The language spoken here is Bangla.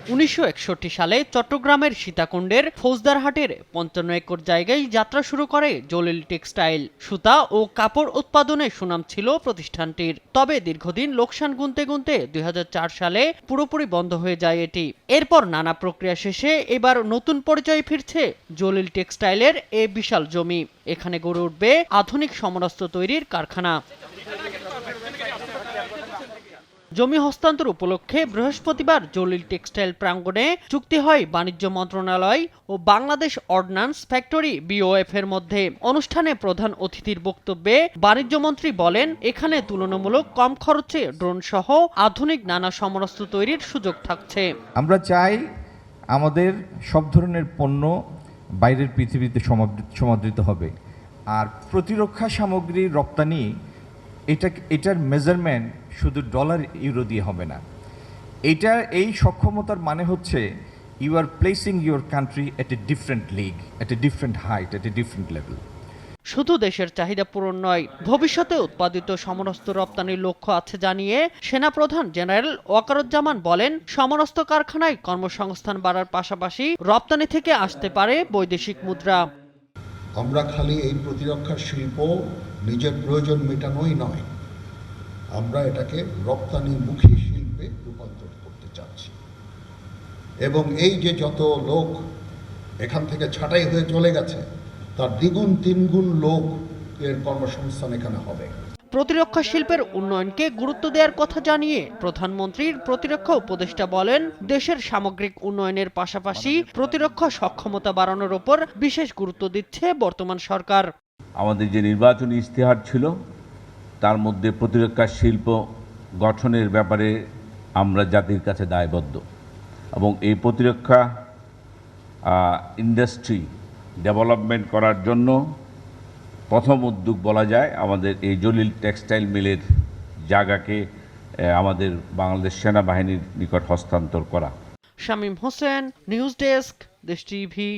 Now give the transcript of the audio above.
1961 সালে চট্টগ্রামের সীতাকুণ্ডের ফৌজদারহাটের 55 একর জায়গায় যাত্রা শুরু করে জলিল টেক্সটাইল। সুতা ও কাপড় উৎপাদনে সুনাম ছিল প্রতিষ্ঠানটির। তবে দীর্ঘদিন লোকসান গুনতে গুনতে 2004 সালে পুরোপুরি বন্ধ হয়ে যায় এটি। এরপর নানা প্রক্রিয়া শেষে এবার নতুন পর্যায়ে ফিরছে জলিল টেক্সটাইলের এ বিশাল জমি। এখানে গড়ে উঠবে আধুনিক সমরাস্ত্র তৈরির কারখানা। জমি হস্তান্তর উপলক্ষে বৃহস্পতিবার জলিল টেক্সটাইল প্রাঙ্গণে চুক্তি হয় বাণিজ্য মন্ত্রণালয় ও বাংলাদেশ অর্ডিন্যান্স ফ্যাক্টরি BOF এর মধ্যে। অনুষ্ঠানে প্রধান অতিথির বক্তব্যে বাণিজ্যমন্ত্রী বলেন, এখানে তুলনামূলক কম খরচে ড্রোন সহ আধুনিক নানা সমরাস্ত্র তৈরির সুযোগ থাকছে। আমরা চাই আমাদের সব ধরনের পণ্য বাইরের পৃথিবীতে সমাদৃত হবে। আর প্রতিরক্ষা সামগ্রী রপ্তানি এটার মেজারমেন্ট শুধু ডলার ইউরো দিয়ে হবে না। এই সক্ষমতার মানে হচ্ছে you are placing your country at a different league, at a different height, at a different level. শুধু দেশের চাহিদা পূরণ নয়, ভবিষ্যতে উৎপাদিত সমরাস্ত্র রপ্তানির লক্ষ্য আছে জানিয়ে সেনাপ্রধান জেনারেল ওয়াকারুজ্জামান বলেন, সমরাস্ত্র কারখানায় কর্মসংস্থান বাড়ার পাশাপাশি রপ্তানি থেকে আসতে পারে বৈদেশিক মুদ্রা। আমরা খালি এই প্রতিরক্ষা শিল্প নিজের প্রয়োজন মেটানোই নয়, আমরা এটাকে রপ্তানিমুখী শিল্পে রূপান্তর করতে চাচ্ছি। এবং এই যে যত লোক এখান থেকে ছাঁটাই হয়ে চলে গেছে, তার দ্বিগুণ তিনগুণ লোক এর কর্মসংস্থান এখানে হবে। প্রতিরক্ষা শিল্পের উন্নয়নকে গুরুত্ব দেওয়ার কথা জানিয়ে প্রধানমন্ত্রীর প্রতিরক্ষা উপদেষ্টা বলেন, দেশের সামগ্রিক উন্নয়নের পাশাপাশি প্রতিরক্ষা সক্ষমতা বাড়ানোর উপর বিশেষ গুরুত্ব দিচ্ছে বর্তমান সরকার। আমাদের যে নির্বাচনী ইশতেহার ছিল তার মধ্যে প্রতিরক্ষা শিল্প গঠনের ব্যাপারে আমরা জাতির কাছে দায়বদ্ধ এবং এই প্রতিরক্ষা ইন্ডাস্ট্রি ডেভেলপমেন্ট করার জন্য প্রথম উদ্যোগ বলা যায় আমাদের এই জলিল টেক্সটাইল মিলের জায়গাকে আমাদের বাংলাদেশ সেনাবাহিনীর নিকট হস্তান্তর করা। শামীম হোসেন, নিউজ ডেস্ক, দেশ টিভি।